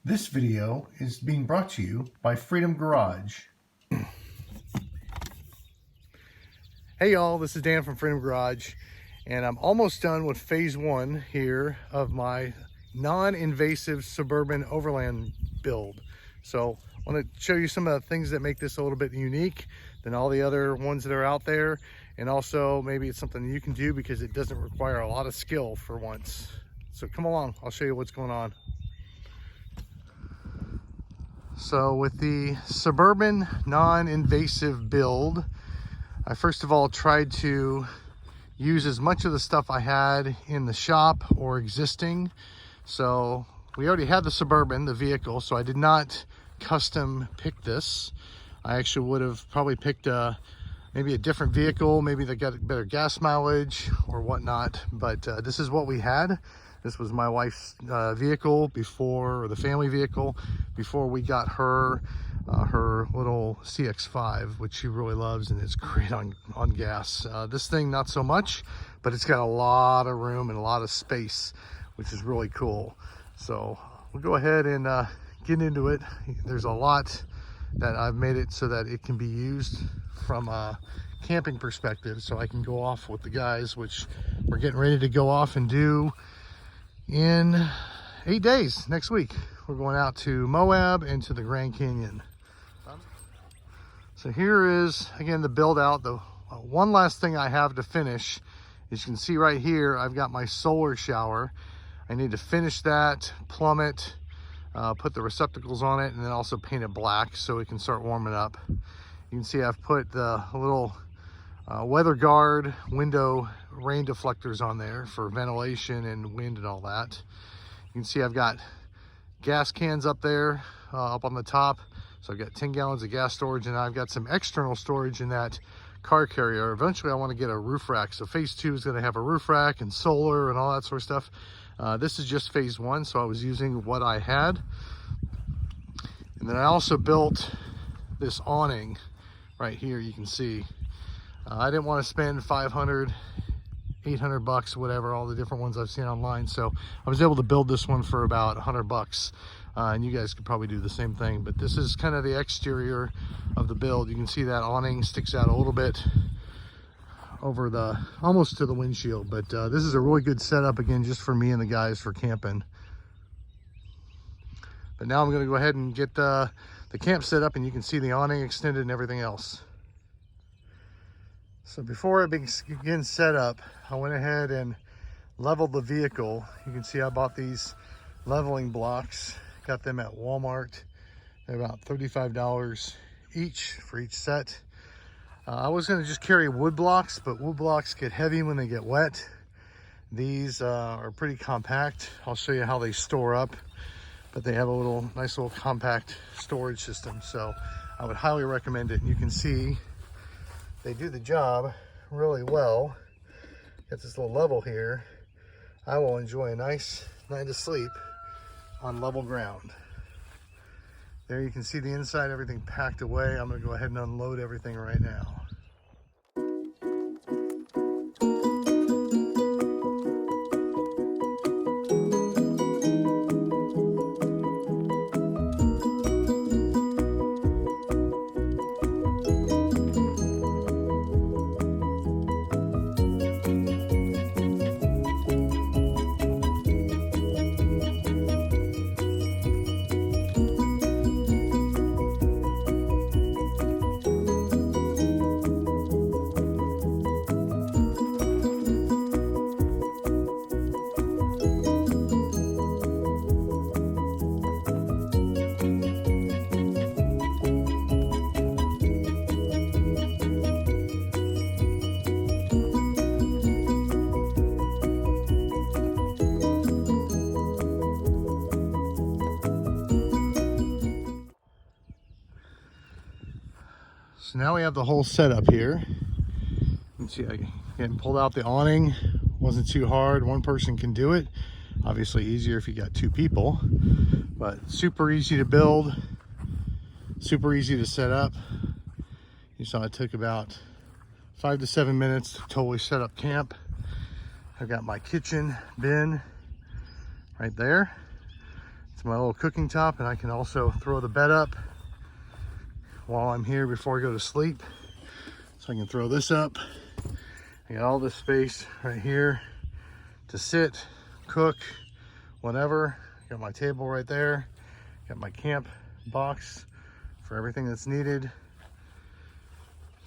This video is being brought to you by Freedom Garage. Hey y'all, this is Dan from Freedom Garage, and I'm almost done with phase one here of my non-invasive Suburban Overland build. So I want to show you some of the things that make this a little bit unique than all the other ones that are out there, and also maybe it's something you can do because it doesn't require a lot of skill for once. So come along, I'll show you what's going on. So with the Suburban non-invasive build, I first of all tried to use as much of the stuff I had in the shop or existing. So we already had the Suburban, the vehicle, so I did not custom pick this. I actually would have probably picked maybe a different vehicle, maybe that got better gas mileage or whatnot, but this is what we had. This was my wife's vehicle before, or the family vehicle, before we got her her little CX-5, which she really loves, and it's great on gas. This thing, not so much, but it's got a lot of room and a lot of space, which is really cool. So we'll go ahead and get into it. There's a lot that I've made it so that it can be used from a camping perspective, so I can go off with the guys, which we're getting ready to go off and do in 8 days. Next week we're going out to Moab and to the Grand Canyon. So here is again the build out. The one last thing I have to finish, as you can see right here, I've got my solar shower. I need to finish that, plumb it, put the receptacles on it, and then also paint it black so it can start warming up. You can see I've put the little weather guard window rain deflectors on there for ventilation and wind and all that. You can see I've got gas cans up there, up on the top. So I've got 10 gallons of gas storage, and I've got some external storage in that car carrier. Eventually I want to get a roof rack. So phase two is going to have a roof rack and solar and all that sort of stuff. This is just phase one, so I was using what I had. And then I also built this awning right here. You can see I didn't want to spend 500, 800 bucks, whatever, all the different ones I've seen online. So I was able to build this one for about 100 bucks. And you guys could probably do the same thing, but this is kind of the exterior of the build. You can see that awning sticks out a little bit over the, almost to the windshield, but this is a really good setup, again, just for me and the guys for camping. But now I'm going to go ahead and get the camp set up, and you can see the awning extended and everything else. So before it begins setup, I went ahead and leveled the vehicle. You can see I bought these leveling blocks, got them at Walmart. They're about $35 each for each set. I was going to just carry wood blocks, but wood blocks get heavy when they get wet. These are pretty compact. I'll show you how they store up, but they have a nice little compact storage system. So I would highly recommend it. And you can see they do the job really well. Got this little level here. I will enjoy a nice night of sleep on level ground. There you can see the inside, everything packed away. I'm going to go ahead and unload everything right now. So now we have the whole setup here. You can see I again pulled out the awning. Wasn't too hard. One person can do it. Obviously easier if you got two people, but super easy to build, super easy to set up. You saw it took about 5 to 7 minutes to totally set up camp. I've got my kitchen bin right there. It's my little cooking top, and I can also throw the bed up while I'm here before I go to sleep. So I can throw this up. I got all this space right here to sit, cook, whatever. Got my table right there. Got my camp box for everything that's needed. You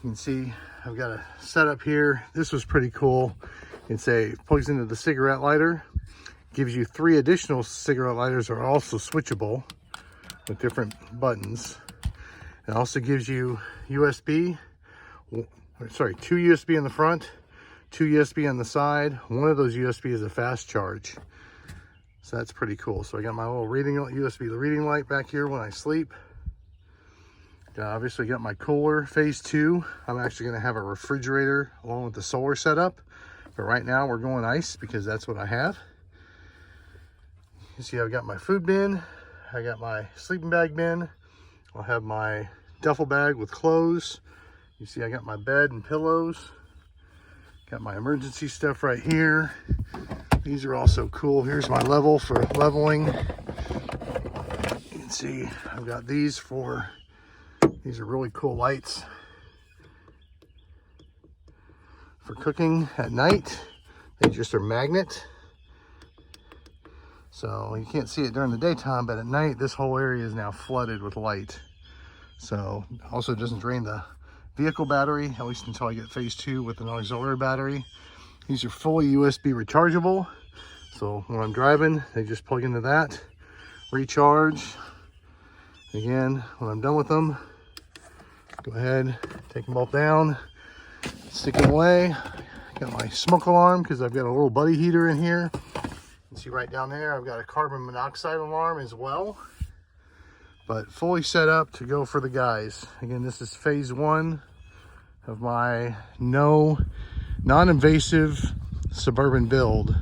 can see I've got a setup here. This was pretty cool. Plugs into the cigarette lighter. Gives you 3 additional cigarette lighters that are also switchable with different buttons. It also gives you USB, 2 USB in the front, 2 USB on the side. One of those USB is a fast charge. So that's pretty cool. So I got my little USB reading light back here when I sleep. Obviously got my cooler, phase 2. I'm actually gonna have a refrigerator along with the solar setup. But right now we're going ice because that's what I have. You see I've got my food bin. I got my sleeping bag bin. I'll have my duffel bag with clothes. You see I got my bed and pillows. Got my emergency stuff right here. These are also cool. Here's my level for leveling. You can see I've got these are really cool lights for cooking at night. They just are magnet. So you can't see it during the daytime, but at night this whole area is now flooded with light. So also doesn't drain the vehicle battery, at least until I get phase 2 with an auxiliary battery. These are fully USB rechargeable. So when I'm driving, they just plug into that, recharge. Again, when I'm done with them, go ahead, take them both down, stick them away. Got my smoke alarm because I've got a little buddy heater in here. You can see right down there, I've got a carbon monoxide alarm as well. But fully set up to go for the guys. Again, this is phase 1 of my non-invasive suburban build.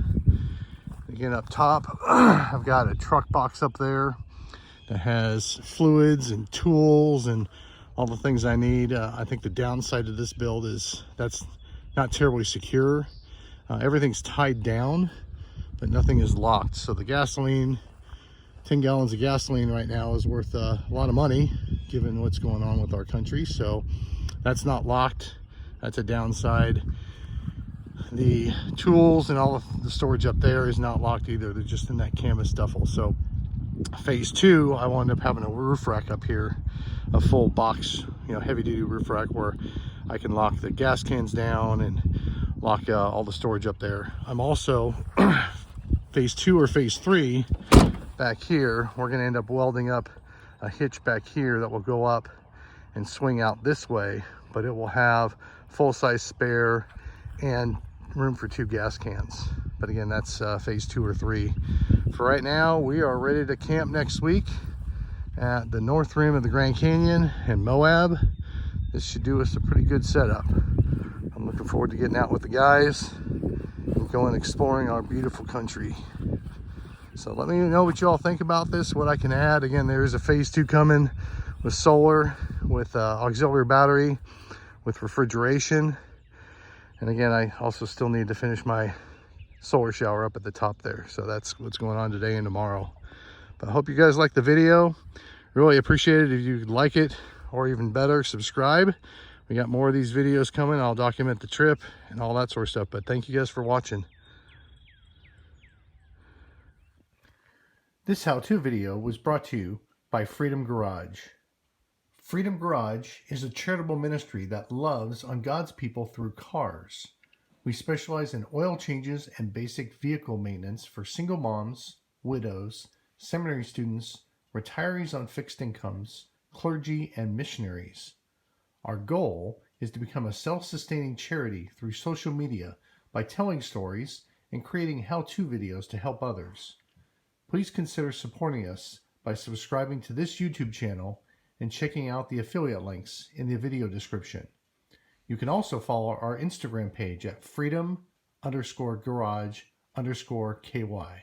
Again, up top, I've got a truck box up there that has fluids and tools and all the things I need. I think the downside of this build is that's not terribly secure. Everything's tied down, but nothing is locked. So the gasoline, 10 gallons of gasoline right now is worth a lot of money given what's going on with our country. So that's not locked. That's a downside. The tools and all of the storage up there is not locked either. They're just in that canvas duffel. So phase 2, I wound up having a roof rack up here, a full box, heavy duty roof rack where I can lock the gas cans down and lock all the storage up there. I'm also phase 2 or phase 3 back here, we're going to end up welding up a hitch back here that will go up and swing out this way, but it will have full-size spare and room for 2 gas cans. But again, that's phase 2 or 3. For right now, we are ready to camp next week at the north rim of the Grand Canyon in Moab. This should do us a pretty good setup. I'm looking forward to getting out with the guys and going exploring our beautiful country. So let me know what you all think about this, what I can add. Again, there is a phase 2 coming with solar, with auxiliary battery, with refrigeration. And again, I also still need to finish my solar shower up at the top there. So that's what's going on today and tomorrow. But I hope you guys like the video. Really appreciate it if you like it, or even better, subscribe. We got more of these videos coming. I'll document the trip and all that sort of stuff. But thank you guys for watching. This how-to video was brought to you by Freedom Garage. Freedom Garage is a charitable ministry that loves on God's people through cars. We specialize in oil changes and basic vehicle maintenance for single moms, widows, seminary students, retirees on fixed incomes, clergy, and missionaries. Our goal is to become a self-sustaining charity through social media by telling stories and creating how-to videos to help others. Please consider supporting us by subscribing to this YouTube channel and checking out the affiliate links in the video description. You can also follow our Instagram page at freedom_garage_KY.